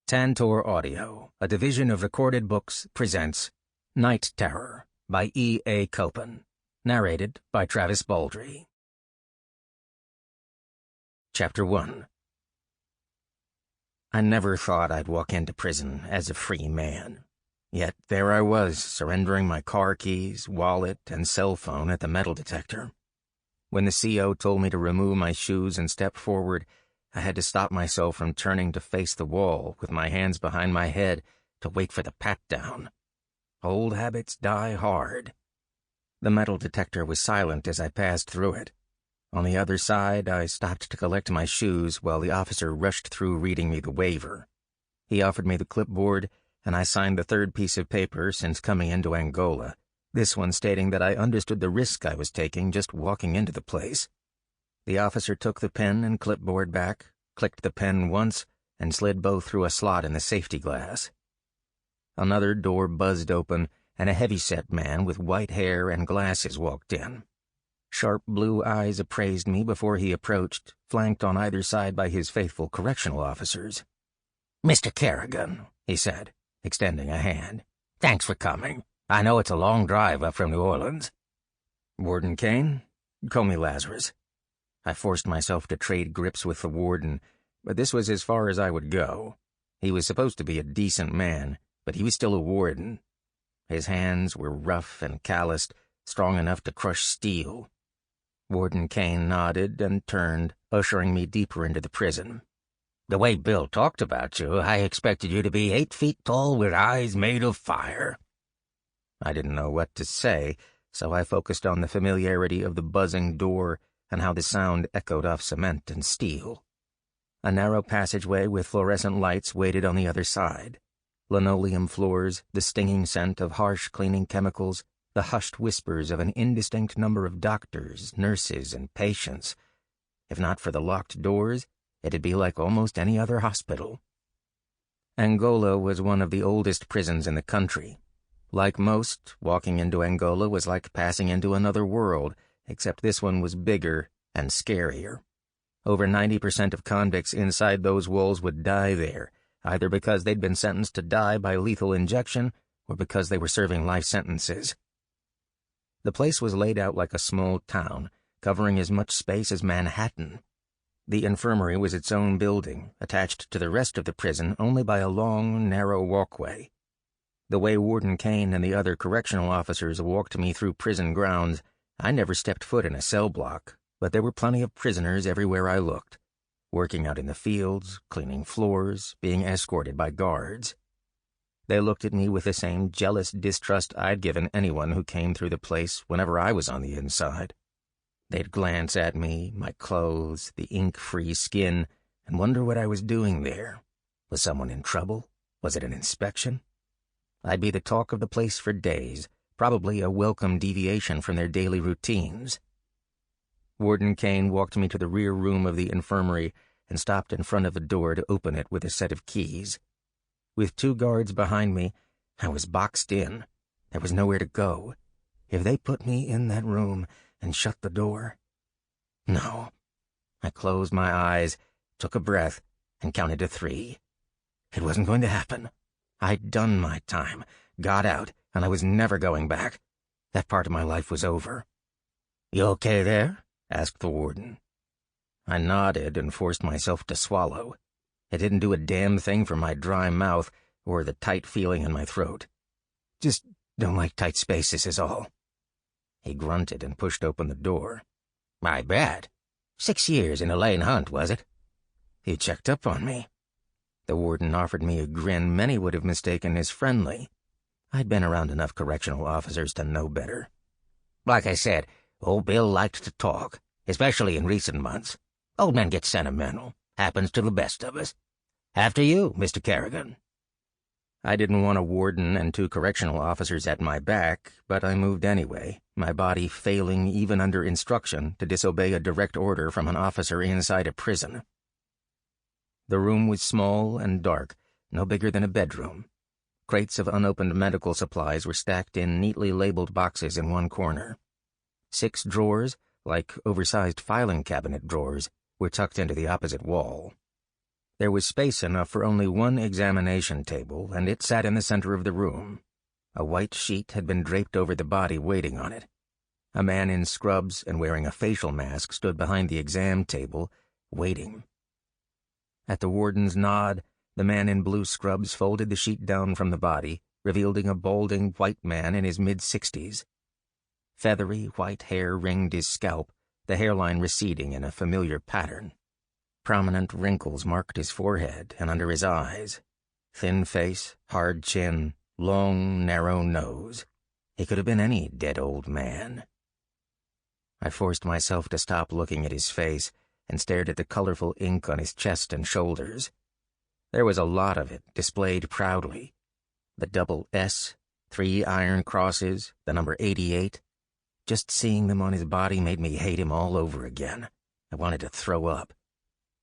Tantor Audio, a division of Recorded Books, presents Night Terror by E.A. Copen, narrated by Travis Baldree. Chapter 1. I never thought I'd walk into prison as a free man. Yet there I was, surrendering my car keys, wallet, and cell phone at the metal detector. When the CO told me to remove my shoes and step forward, I had to stop myself from turning to face the wall with my hands behind my head to wait for the pat-down. Old habits die hard. The metal detector was silent as I passed through it. On the other side, I stopped to collect my shoes while the officer rushed through reading me the waiver. He offered me the clipboard, and I signed the third piece of paper since coming into Angola, this one stating that I understood the risk I was taking just walking into the place. The officer took the pen and clipboard back, clicked the pen once, and slid both through a slot in the safety glass. Another door buzzed open, and a heavy-set man with white hair and glasses walked in. Sharp blue eyes appraised me before he approached, flanked on either side by his faithful correctional officers. "Mr. Kerrigan," he said, extending a hand. "Thanks for coming. I know it's a long drive up from New Orleans." "Warden Kane? Call me Lazarus." I forced myself to trade grips with the warden, but this was as far as I would go. He was supposed to be a decent man, but he was still a warden. His hands were rough and calloused, strong enough to crush steel. Warden Kane nodded and turned, ushering me deeper into the prison. "The way Bill talked about you, I expected you to be 8 feet tall with eyes made of fire." I didn't know what to say, so I focused on the familiarity of the buzzing door and how the sound echoed off cement and steel. A narrow passageway with fluorescent lights waited on the other side. Linoleum floors, the stinging scent of harsh cleaning chemicals, the hushed whispers of an indistinct number of doctors, nurses, and patients. If not for the locked doors, it'd be like almost any other hospital. Angola was one of the oldest prisons in the country. Like most, walking into Angola was like passing into another world, except this one was bigger and scarier. Over 90% of convicts inside those walls would die there, either because they'd been sentenced to die by lethal injection or because they were serving life sentences. The place was laid out like a small town, covering as much space as Manhattan. The infirmary was its own building, attached to the rest of the prison only by a long, narrow walkway. The way Warden Kane and the other correctional officers walked me through prison grounds, I never stepped foot in a cell block, but there were plenty of prisoners everywhere I looked, working out in the fields, cleaning floors, being escorted by guards. They looked at me with the same jealous distrust I'd given anyone who came through the place whenever I was on the inside. They'd glance at me, my clothes, the ink-free skin, and wonder what I was doing there. Was someone in trouble? Was it an inspection? I'd be the talk of the place for days, probably a welcome deviation from their daily routines. Warden Kane walked me to the rear room of the infirmary and stopped in front of the door to open it with a set of keys. With 2 guards behind me, I was boxed in. There was nowhere to go. If they put me in that room and shut the door... No. I closed my eyes, took a breath, and counted to 3. It wasn't going to happen. I'd done my time, got out, and I was never going back. That part of my life was over. "You okay there?" asked the warden. I nodded and forced myself to swallow. It didn't do a damn thing for my dry mouth or the tight feeling in my throat. "Just don't like tight spaces is all." He grunted and pushed open the door. "I bet. 6 years in a lane hunt, was it?" He checked up on me. The warden offered me a grin many would have mistaken as friendly. I'd been around enough correctional officers to know better. "Like I said, old Bill liked to talk, especially in recent months. Old men get sentimental. Happens to the best of us. After you, Mr. Kerrigan." I didn't want a warden and 2 correctional officers at my back, but I moved anyway, my body failing even under instruction to disobey a direct order from an officer inside a prison. The room was small and dark, no bigger than a bedroom. Crates of unopened medical supplies were stacked in neatly labeled boxes in one corner. 6 drawers, like oversized filing cabinet drawers, were tucked into the opposite wall. There was space enough for only one examination table, and it sat in the center of the room. A white sheet had been draped over the body waiting on it. A man in scrubs and wearing a facial mask stood behind the exam table, waiting. At the warden's nod, the man in blue scrubs folded the sheet down from the body, revealing a balding white man in his mid-60s. Feathery white hair ringed his scalp, the hairline receding in a familiar pattern. Prominent wrinkles marked his forehead and under his eyes. Thin face, hard chin, long, narrow nose. He could have been any dead old man. I forced myself to stop looking at his face and stared at the colorful ink on his chest and shoulders. There was a lot of it, displayed proudly. The double S, 3 iron crosses, the number 88. Just seeing them on his body made me hate him all over again. I wanted to throw up.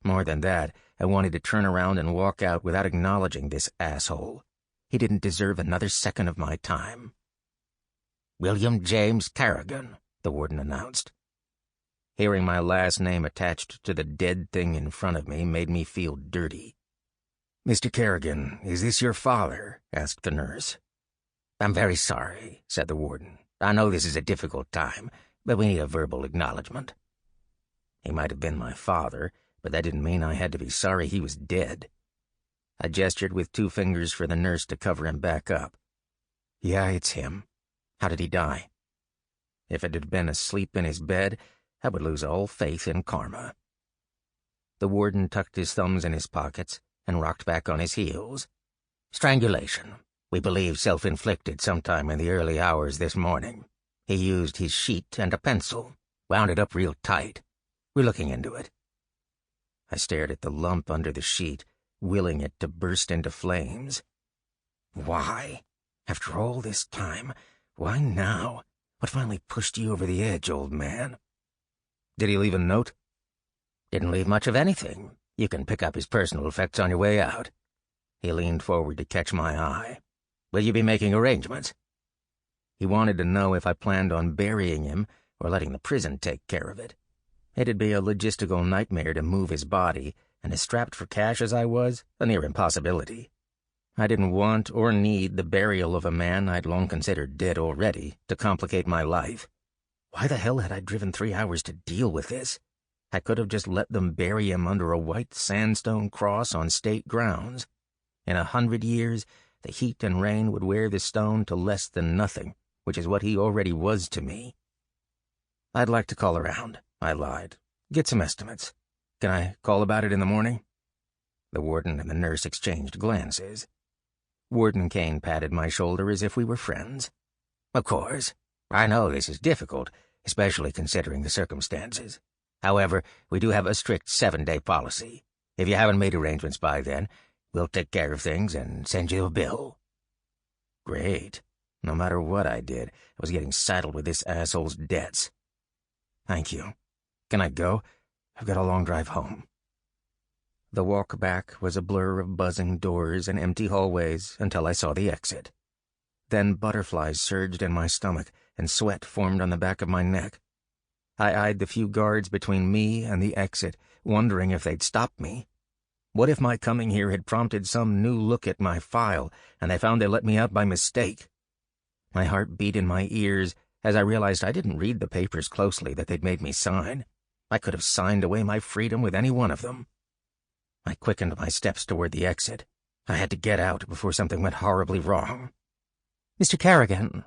More than that, I wanted to turn around and walk out without acknowledging this asshole. He didn't deserve another second of my time. "William James Kerrigan," the warden announced. Hearing my last name attached to the dead thing in front of me made me feel dirty. "Mr. Kerrigan, is this your father?" asked the nurse. "I'm very sorry," said the warden. "I know this is a difficult time, but we need a verbal acknowledgement." He might have been my father, but that didn't mean I had to be sorry he was dead. I gestured with 2 fingers for the nurse to cover him back up. "Yeah, it's him. How did he die?" If it had been asleep in his bed, I would lose all faith in karma. The warden tucked his thumbs in his pockets and rocked back on his heels. "Strangulation. We believe self-inflicted sometime in the early hours this morning. He used his sheet and a pencil, wound it up real tight. We're looking into it." I stared at the lump under the sheet, willing it to burst into flames. Why? After all this time, why now? What finally pushed you over the edge, old man? "Did he leave a note?" "Didn't leave much of anything. You can pick up his personal effects on your way out." He leaned forward to catch my eye. "Will you be making arrangements?" He wanted to know if I planned on burying him or letting the prison take care of it. It'd be a logistical nightmare to move his body, and as strapped for cash as I was, a near impossibility. I didn't want or need the burial of a man I'd long considered dead already to complicate my life. Why the hell had I driven 3 hours to deal with this? I could have just let them bury him under a white sandstone cross on state grounds. In 100 years, the heat and rain would wear the stone to less than nothing, which is what he already was to me. "I'd like to call around," I lied. "Get some estimates. Can I call about it in the morning?" The warden and the nurse exchanged glances. Warden Kane patted my shoulder as if we were friends. "Of course. I know this is difficult, especially considering the circumstances. However, we do have a strict 7-day policy. If you haven't made arrangements by then, we'll take care of things and send you a bill." Great. No matter what I did, I was getting saddled with this asshole's debts. "Thank you. Can I go? I've got a long drive home." The walk back was a blur of buzzing doors and empty hallways until I saw the exit. Then butterflies surged in my stomach and sweat formed on the back of my neck. I eyed the few guards between me and the exit, wondering if they'd stop me. What if my coming here had prompted some new look at my file, and they found they let me out by mistake? My heart beat in my ears as I realized I didn't read the papers closely that they'd made me sign. I could have signed away my freedom with any one of them. I quickened my steps toward the exit. I had to get out before something went horribly wrong. "Mr. Kerrigan."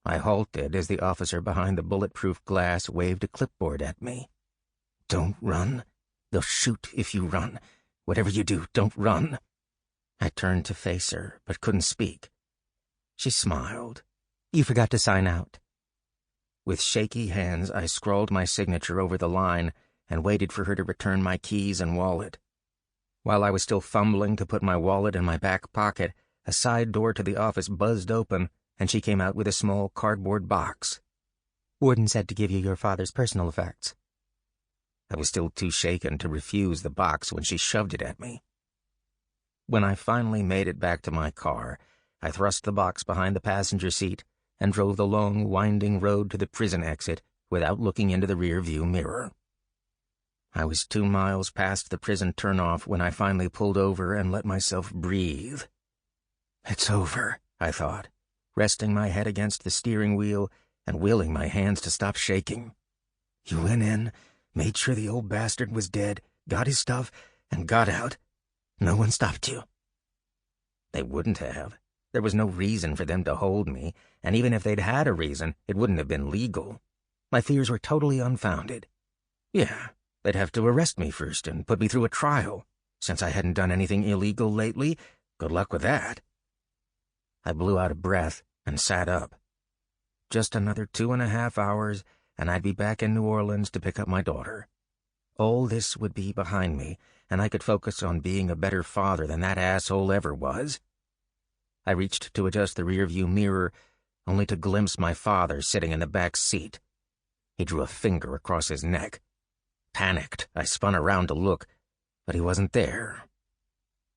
I halted as the officer behind the bulletproof glass waved a clipboard at me. "Don't run. They'll shoot if you run. Whatever you do, don't run." I turned to face her, but couldn't speak. She smiled. "You forgot to sign out." With shaky hands, I scrawled my signature over the line and waited for her to return my keys and wallet. While I was still fumbling to put my wallet in my back pocket, a side door to the office buzzed open, and she came out with a small cardboard box. "Warden said to give you your father's personal effects." I was still too shaken to refuse the box when she shoved it at me. When I finally made it back to my car, I thrust the box behind the passenger seat and drove the long, winding road to the prison exit without looking into the rear-view mirror. I was 2 miles past the prison turnoff when I finally pulled over and let myself breathe. It's over, I thought, resting my head against the steering wheel and willing my hands to stop shaking. You went in, made sure the old bastard was dead, got his stuff, and got out. No one stopped you. They wouldn't have. There was no reason for them to hold me, and even if they'd had a reason, it wouldn't have been legal. My fears were totally unfounded. Yeah, they'd have to arrest me first and put me through a trial. Since I hadn't done anything illegal lately, good luck with that. I blew out a breath and sat up. Just another 2.5 hours, and I'd be back in New Orleans to pick up my daughter. All this would be behind me, and I could focus on being a better father than that asshole ever was. I reached to adjust the rearview mirror, only to glimpse my father sitting in the back seat. He drew a finger across his neck. Panicked, I spun around to look, but he wasn't there.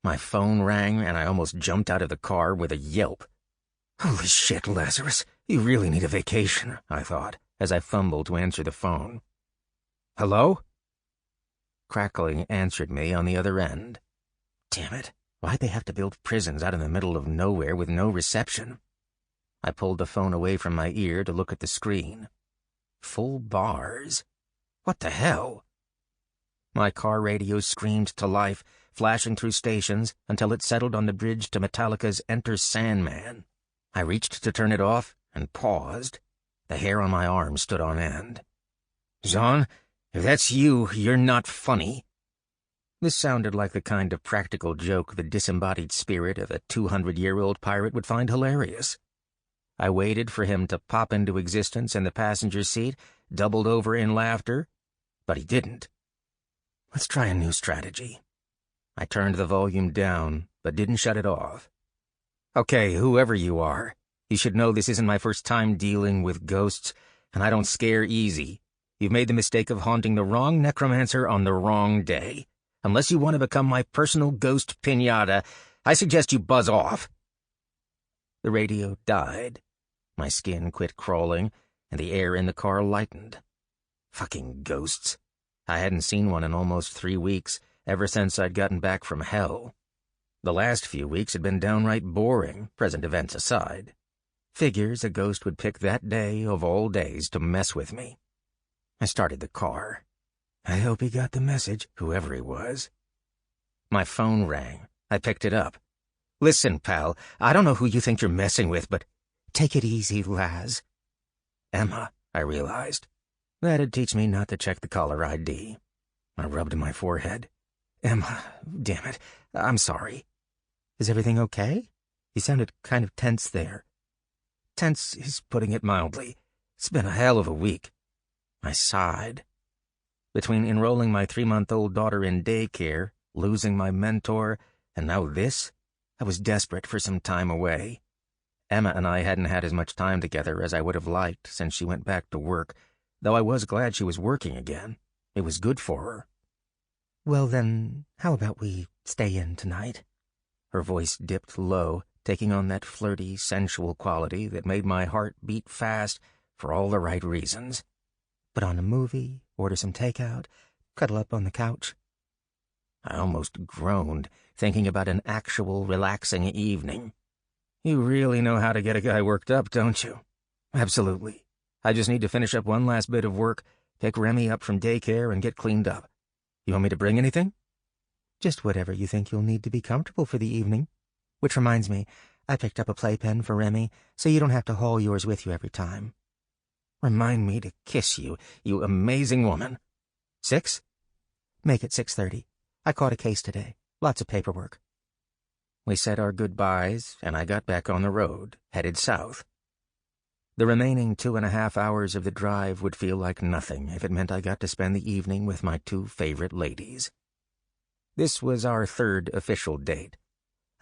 My phone rang, and I almost jumped out of the car with a yelp. Holy shit, Lazarus, you really need a vacation, I thought, as I fumbled to answer the phone. Hello? Crackling answered me on the other end. Damn it, why'd they have to build prisons out in the middle of nowhere with no reception? I pulled the phone away from my ear to look at the screen. Full bars. What the hell? My car radio screamed to life, flashing through stations until it settled on the bridge to Metallica's Enter Sandman. I reached to turn it off and paused. The hair on my arm stood on end. Jean, if that's you, you're not funny. This sounded like the kind of practical joke the disembodied spirit of a 200-year-old pirate would find hilarious. I waited for him to pop into existence in the passenger seat, doubled over in laughter, but he didn't. Let's try a new strategy. I turned the volume down, but didn't shut it off. Okay, whoever you are, you should know this isn't my first time dealing with ghosts, and I don't scare easy. You've made the mistake of haunting the wrong necromancer on the wrong day. Unless you want to become my personal ghost piñata, I suggest you buzz off. The radio died. My skin quit crawling, and the air in the car lightened. Fucking ghosts. I hadn't seen one in almost 3 weeks, ever since I'd gotten back from hell. The last few weeks had been downright boring, present events aside. Figures a ghost would pick that day of all days to mess with me. I started the car. I hope he got the message, whoever he was. My phone rang. I picked it up. Listen, pal, I don't know who you think you're messing with, but take it easy, Laz. Emma, I realized. That'd teach me not to check the caller ID. I rubbed my forehead. Emma, damn it, I'm sorry. Is everything okay? You sounded kind of tense there. Tense is putting it mildly. It's been a hell of a week. I sighed. Between enrolling my 3-month-old daughter in daycare, losing my mentor, and now this, I was desperate for some time away. Emma and I hadn't had as much time together as I would have liked since she went back to work, though I was glad she was working again. It was good for her. Well then, how about we stay in tonight? Her voice dipped low, taking on that flirty, sensual quality that made my heart beat fast for all the right reasons. Put on a movie, order some takeout, cuddle up on the couch. I almost groaned, thinking about an actual relaxing evening. You really know how to get a guy worked up, don't you? Absolutely. I just need to finish up one last bit of work, pick Remy up from daycare, and get cleaned up. You want me to bring anything? Just whatever you think you'll need to be comfortable for the evening. Which reminds me, I picked up a playpen for Remy, so you don't have to haul yours with you every time. Remind me to kiss you, you amazing woman. 6? Make it 6:30. I caught a case today. Lots of paperwork. We said our goodbyes, and I got back on the road, headed south. The remaining 2.5 hours of the drive would feel like nothing if it meant I got to spend the evening with my 2 favorite ladies. This was our 3rd official date.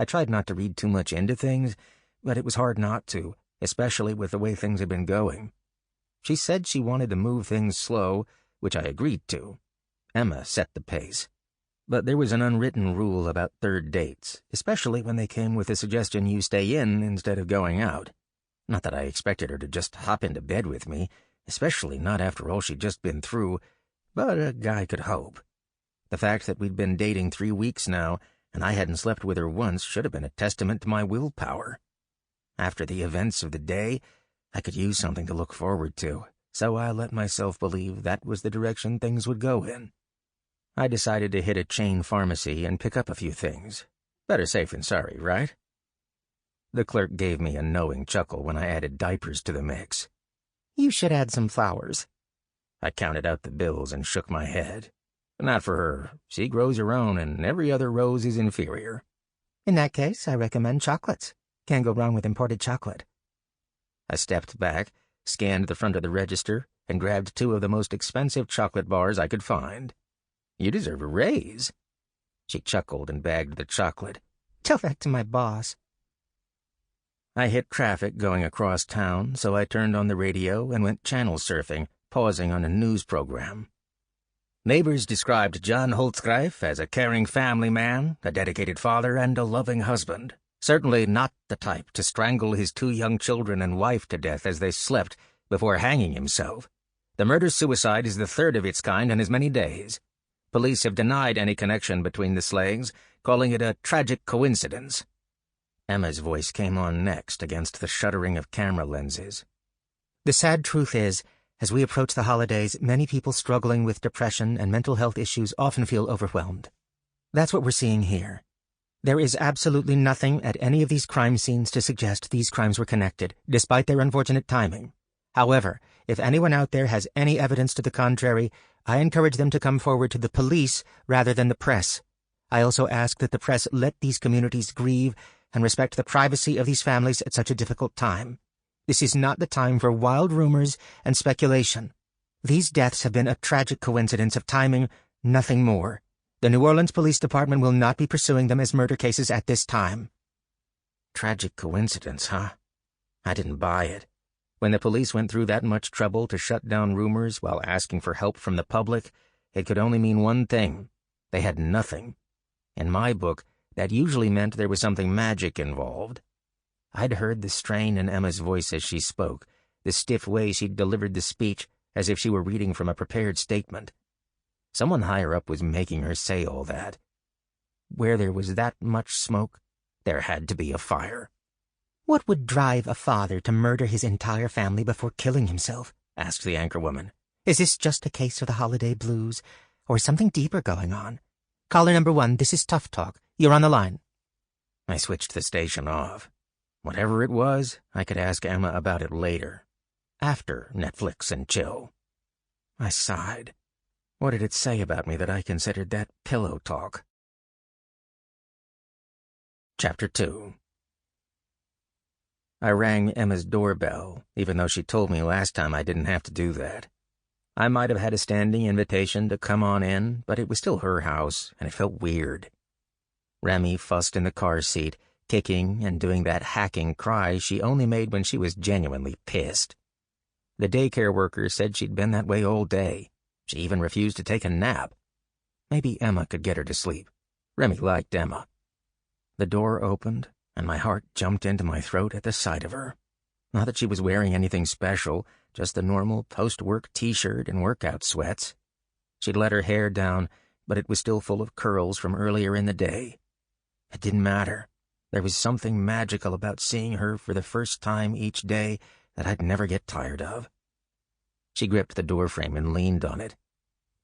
I tried not to read too much into things, but it was hard not to, especially with the way things had been going. She said she wanted to move things slow, which I agreed to. Emma set the pace. But there was an unwritten rule about 3rd dates, especially when they came with the suggestion you stay in instead of going out. Not that I expected her to just hop into bed with me, especially not after all she'd just been through, but a guy could hope. The fact that we'd been dating 3 weeks now, and I hadn't slept with her once, should have been a testament to my willpower. After the events of the day, I could use something to look forward to, so I let myself believe that was the direction things would go in. I decided to hit a chain pharmacy and pick up a few things. Better safe than sorry, right? The clerk gave me a knowing chuckle when I added diapers to the mix. "You should add some flowers." I counted out the bills and shook my head. "Not for her. She grows her own, and every other rose is inferior." "In that case, I recommend chocolates. Can't go wrong with imported chocolate." I stepped back, scanned the front of the register, and grabbed 2 of the most expensive chocolate bars I could find. "You deserve a raise." She chuckled and bagged the chocolate. "Tell that to my boss." I hit traffic going across town, so I turned on the radio and went channel surfing, pausing on a news program. Neighbors described John Holtzgreif as a caring family man, a dedicated father, and a loving husband. Certainly not the type to strangle his 2 young children and wife to death as they slept before hanging himself. The murder-suicide is the 3rd of its kind in as many days. Police have denied any connection between the slayings, calling it a tragic coincidence. Emma's voice came on next against the shuddering of camera lenses. "The sad truth is, as we approach the holidays, many people struggling with depression and mental health issues often feel overwhelmed. That's what we're seeing here. There is absolutely nothing at any of these crime scenes to suggest these crimes were connected, despite their unfortunate timing. However, if anyone out there has any evidence to the contrary, I encourage them to come forward to the police rather than the press. I also ask that the press let these communities grieve and respect the privacy of these families at such a difficult time. This is not the time for wild rumors and speculation. These deaths have been a tragic coincidence of timing, nothing more. The New Orleans Police Department will not be pursuing them as murder cases at this time." Tragic coincidence, huh? I didn't buy it. When the police went through that much trouble to shut down rumors while asking for help from the public, it could only mean one thing. They had nothing. In my book, that usually meant there was something magic involved. I'd heard the strain in Emma's voice as she spoke, the stiff way she'd delivered the speech, as if she were reading from a prepared statement. Someone higher up was making her say all that. Where there was that much smoke, there had to be a fire. "What would drive a father to murder his entire family before killing himself?" asked the anchorwoman. "Is this just a case of the holiday blues, or something deeper going on? Caller number 1, this is Tough Talk. You're on the line." I switched the station off. Whatever it was, I could ask Emma about it later, after Netflix and chill. I sighed. What did it say about me that I considered that pillow talk? Chapter 2. I rang Emma's doorbell, even though she told me last time I didn't have to do that. I might have had a standing invitation to come on in, but it was still her house, and it felt weird. Remy fussed in the car seat, kicking and doing that hacking cry she only made when she was genuinely pissed. The daycare worker said she'd been that way all day. She even refused to take a nap. Maybe Emma could get her to sleep. Remy liked Emma. The door opened, and my heart jumped into my throat at the sight of her. Not that she was wearing anything special, just the normal post-work t-shirt and workout sweats. She'd let her hair down, but it was still full of curls from earlier in the day. It didn't matter. There was something magical about seeing her for the first time each day that I'd never get tired of. She gripped the doorframe and leaned on it.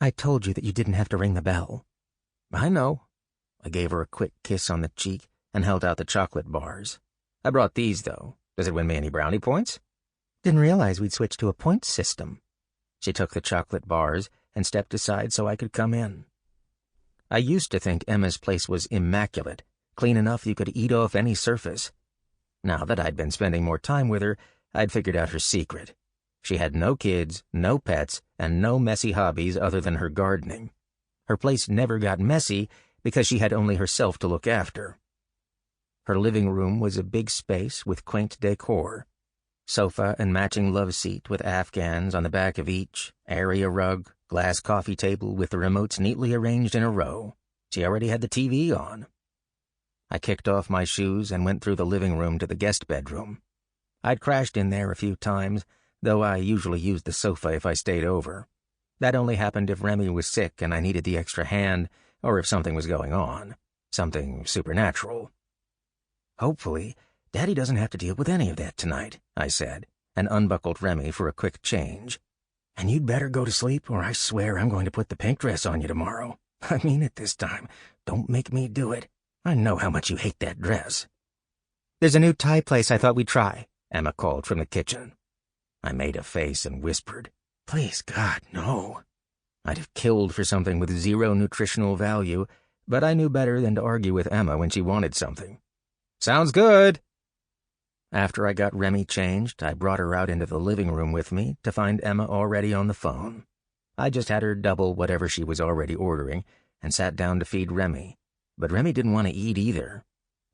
"I told you that you didn't have to ring the bell." "I know." I gave her a quick kiss on the cheek and held out the chocolate bars. "I brought these, though. Does it win me any brownie points?" "Didn't realize we'd switched to a points system." She took the chocolate bars and stepped aside so I could come in. I used to think Emma's place was immaculate, clean enough you could eat off any surface. Now that I'd been spending more time with her, I'd figured out her secret. She had no kids, no pets, and no messy hobbies other than her gardening. Her place never got messy because she had only herself to look after. Her living room was a big space with quaint decor. Sofa and matching love seat with Afghans on the back of each, area rug, glass coffee table with the remotes neatly arranged in a row. She already had the TV on. I kicked off my shoes and went through the living room to the guest bedroom. I'd crashed in there a few times, though I usually used the sofa if I stayed over. That only happened if Remy was sick and I needed the extra hand, or if something was going on. Something supernatural. "Hopefully, Daddy doesn't have to deal with any of that tonight," I said, and unbuckled Remy for a quick change. "And you'd better go to sleep, or I swear I'm going to put the pink dress on you tomorrow. I mean it this time. Don't make me do it. I know how much you hate that dress." "There's a new Thai place I thought we'd try," Emma called from the kitchen. I made a face and whispered, "Please, God, no." I'd have killed for something with zero nutritional value, but I knew better than to argue with Emma when she wanted something. "Sounds good." After I got Remy changed, I brought her out into the living room with me to find Emma already on the phone. I just had her double whatever she was already ordering and sat down to feed Remy, but Remy didn't want to eat either.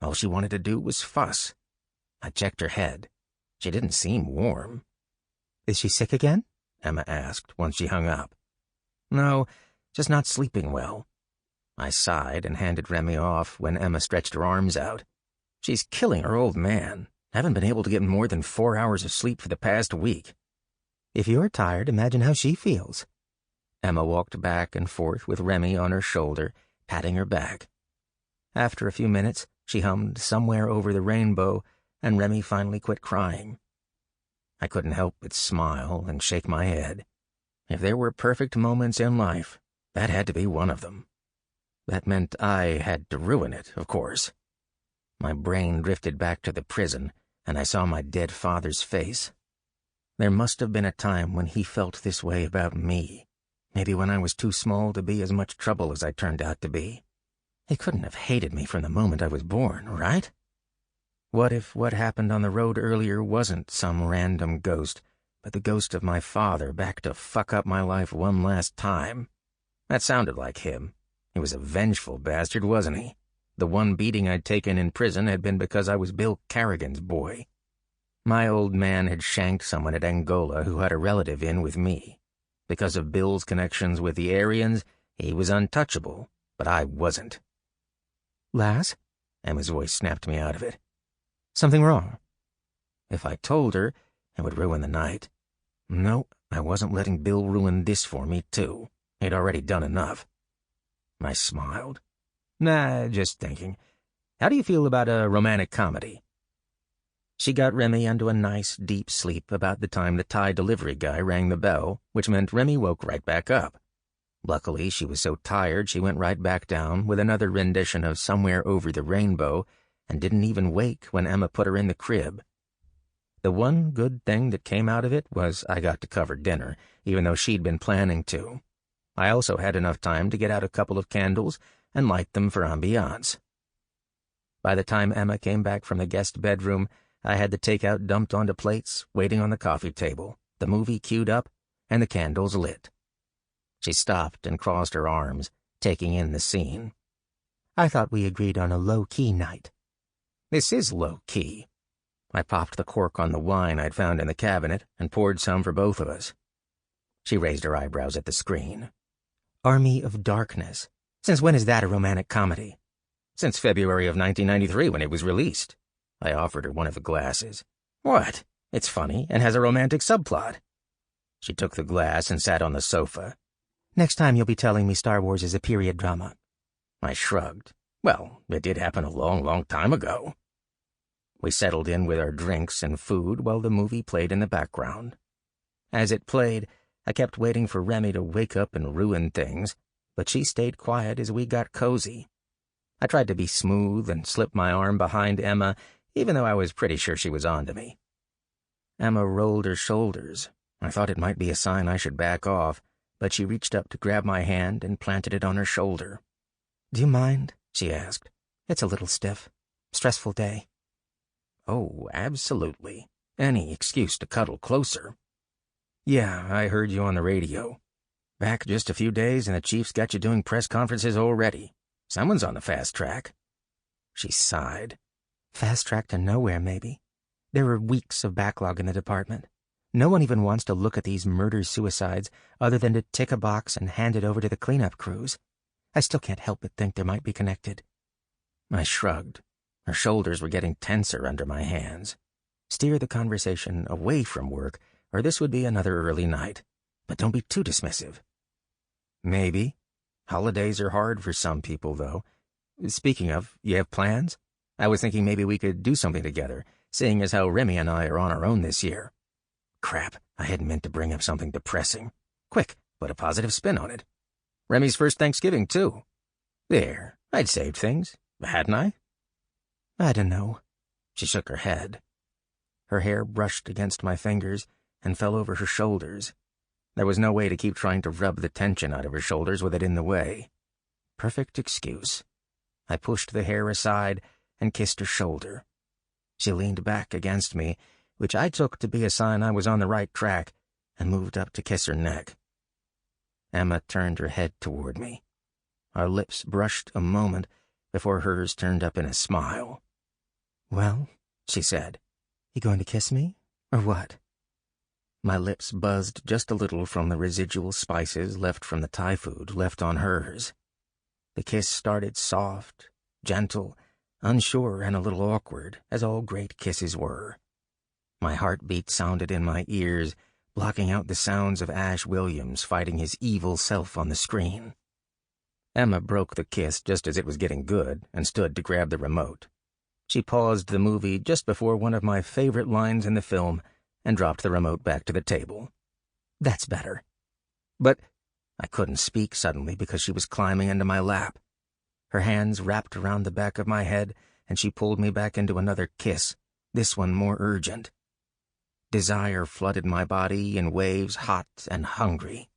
All she wanted to do was fuss. I checked her head. She didn't seem warm. "Is she sick again?" Emma asked once she hung up. "No, just not sleeping well." I sighed and handed Remy off when Emma stretched her arms out. "She's killing her old man. Haven't been able to get more than 4 hours of sleep for the past week." "If you're tired, imagine how she feels." Emma walked back and forth with Remy on her shoulder, patting her back. After a few minutes, she hummed "Somewhere Over the Rainbow," and Remy finally quit crying. I couldn't help but smile and shake my head. If there were perfect moments in life, that had to be one of them. That meant I had to ruin it, of course. My brain drifted back to the prison, and I saw my dead father's face. There must have been a time when he felt this way about me. Maybe when I was too small to be as much trouble as I turned out to be. He couldn't have hated me from the moment I was born, right? What if what happened on the road earlier wasn't some random ghost, but the ghost of my father back to fuck up my life one last time? That sounded like him. He was a vengeful bastard, wasn't he? The one beating I'd taken in prison had been because I was Bill Carrigan's boy. My old man had shanked someone at Angola who had a relative in with me. Because of Bill's connections with the Aryans, he was untouchable, but I wasn't. "Laz?" Emma's voice snapped me out of it. "Something wrong?" If I told her, it would ruin the night. No, I wasn't letting Bill ruin this for me, too. He'd already done enough. I smiled. "Nah, just thinking. How do you feel about a romantic comedy?" She got Remy into a nice, deep sleep about the time the Thai delivery guy rang the bell, which meant Remy woke right back up. Luckily, she was so tired she went right back down with another rendition of Somewhere Over the Rainbow and didn't even wake when Emma put her in the crib. The one good thing that came out of it was I got to cover dinner, even though she'd been planning to. I also had enough time to get out a couple of candles and light them for ambiance. By the time Emma came back from the guest bedroom, I had the takeout dumped onto plates, waiting on the coffee table, the movie queued up, and the candles lit. She stopped and crossed her arms, taking in the scene. "I thought we agreed on a low-key night." "This is low-key." I popped the cork on the wine I'd found in the cabinet and poured some for both of us. She raised her eyebrows at the screen. "Army of Darkness. Since when is that a romantic comedy?" "Since February of 1993 when it was released." I offered her one of the glasses. "What? It's funny and has a romantic subplot." She took the glass and sat on the sofa. "Next time you'll be telling me Star Wars is a period drama." I shrugged. Well, it did happen a long, long time ago. We settled in with our drinks and food while the movie played in the background. As it played, I kept waiting for Remy to wake up and ruin things, but she stayed quiet as we got cozy. I tried to be smooth and slipped my arm behind Emma, even though I was pretty sure she was onto me. Emma rolled her shoulders. I thought it might be a sign I should back off, but she reached up to grab my hand and planted it on her shoulder. "Do you mind?" she asked. "It's a little stiff. Stressful day." "Oh, absolutely. Any excuse to cuddle closer." "Yeah, I heard you on the radio. Back just a few days and the chief's got you doing press conferences already. Someone's on the fast track." She sighed. "Fast track to nowhere, maybe. There are weeks of backlog in the department. No one even wants to look at these murder-suicides other than to tick a box and hand it over to the cleanup crews. I still can't help but think they might be connected." I shrugged. Her shoulders were getting tenser under my hands. Steer the conversation away from work, or this would be another early night. But don't be too dismissive. Maybe. Holidays are hard for some people, though. Speaking of, you have plans? I was thinking maybe we could do something together, seeing as how Remy and I are on our own this year. Crap, I hadn't meant to bring up something depressing. Quick, put a positive spin on it. Remy's first Thanksgiving, too. There, I'd saved things, hadn't I? I don't know. She shook her head. Her hair brushed against my fingers and fell over her shoulders. There was no way to keep trying to rub the tension out of her shoulders with it in the way. Perfect excuse. I pushed the hair aside and kissed her shoulder. She leaned back against me, which I took to be a sign I was on the right track, and moved up to kiss her neck. Emma turned her head toward me. Our lips brushed a moment before hers turned up in a smile. "Well," she said, "you going to kiss me, or what?" My lips buzzed just a little from the residual spices left from the Thai food left on hers. The kiss started soft, gentle, unsure, and a little awkward, as all great kisses were. My heartbeat sounded in my ears, blocking out the sounds of Ash Williams fighting his evil self on the screen. Emma broke the kiss just as it was getting good and stood to grab the remote. She paused the movie just before one of my favorite lines in the film and dropped the remote back to the table. "That's better." But I couldn't speak suddenly because she was climbing into my lap. Her hands wrapped around the back of my head, and she pulled me back into another kiss, this one more urgent. Desire flooded my body in waves, hot and hungry.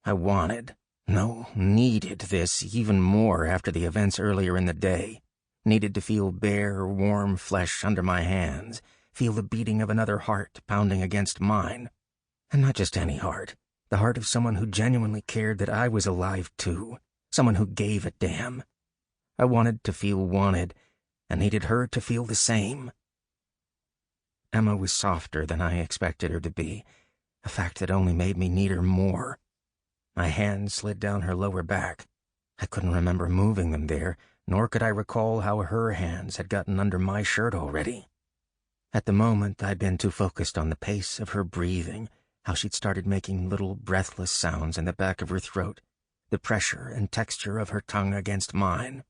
I wanted, no, needed this even more after the events earlier in the day. Needed to feel bare, warm flesh under my hands, feel the beating of another heart pounding against mine. And not just any heart, the heart of someone who genuinely cared that I was alive too, someone who gave a damn. I wanted to feel wanted, and needed her to feel the same. Emma was softer than I expected her to be, a fact that only made me need her more. My hands slid down her lower back. I couldn't remember moving them there, nor could I recall how her hands had gotten under my shirt already. At the moment, I'd been too focused on the pace of her breathing, how she'd started making little breathless sounds in the back of her throat, the pressure and texture of her tongue against mine.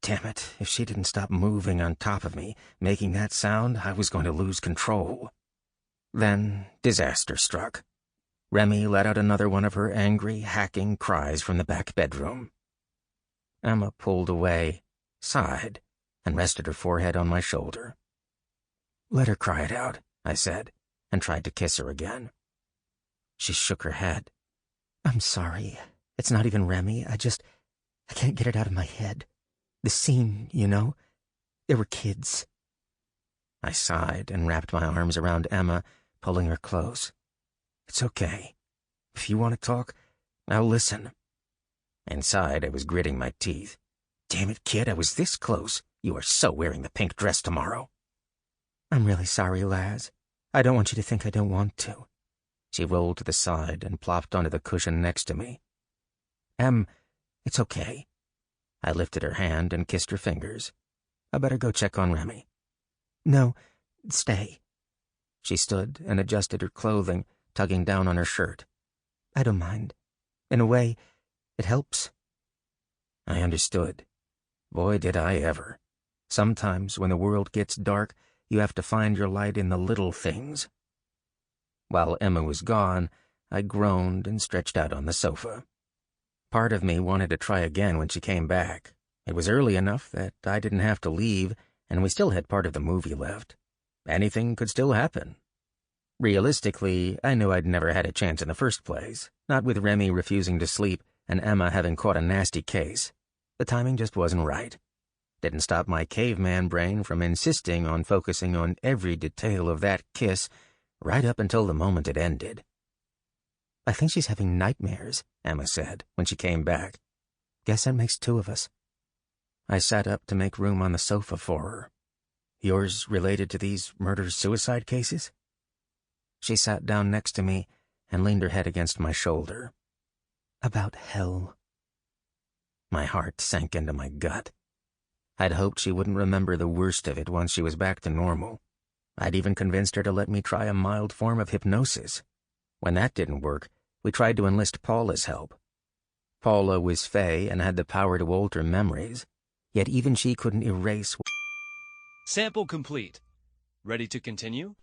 Damn it, if she didn't stop moving on top of me, making that sound, I was going to lose control. Then disaster struck. Remy let out another one of her angry, hacking cries from the back bedroom. Emma pulled away, sighed, and rested her forehead on my shoulder. "Let her cry it out," I said, and tried to kiss her again. She shook her head. "I'm sorry. It's not even Remy. I can't get it out of my head. The scene, you know. There were kids." I sighed and wrapped my arms around Emma, pulling her close. "It's okay. If you want to talk, I'll listen." Inside, I was gritting my teeth. "Damn it, kid, I was this close. You are so wearing the pink dress tomorrow." "I'm really sorry, Laz. I don't want you to think I don't want to." She rolled to the side and plopped onto the cushion next to me. It's okay." I lifted her hand and kissed her fingers. "I better go check on Remy." "No, stay." She stood and adjusted her clothing, tugging down on her shirt. "I don't mind. In a way, it helps." I understood. Boy, did I ever. Sometimes when the world gets dark, you have to find your light in the little things. While Emma was gone, I groaned and stretched out on the sofa. Part of me wanted to try again when she came back. It was early enough that I didn't have to leave, and we still had part of the movie left. Anything could still happen. Realistically, I knew I'd never had a chance in the first place, not with Remy refusing to sleep and Emma having caught a nasty case. The timing just wasn't right. Didn't stop my caveman brain from insisting on focusing on every detail of that kiss right up until the moment it ended. "I think she's having nightmares," Emma said when she came back. "Guess that makes two of us." I sat up to make room on the sofa for her. "Yours related to these murder-suicide cases?" She sat down next to me and leaned her head against my shoulder. "About hell." My heart sank into my gut. I'd hoped she wouldn't remember the worst of it once she was back to normal. I'd even convinced her to let me try a mild form of hypnosis. When that didn't work, we tried to enlist Paula's help. Paula was Fae and had the power to alter memories, yet even she couldn't erase. Sample complete. Ready to continue?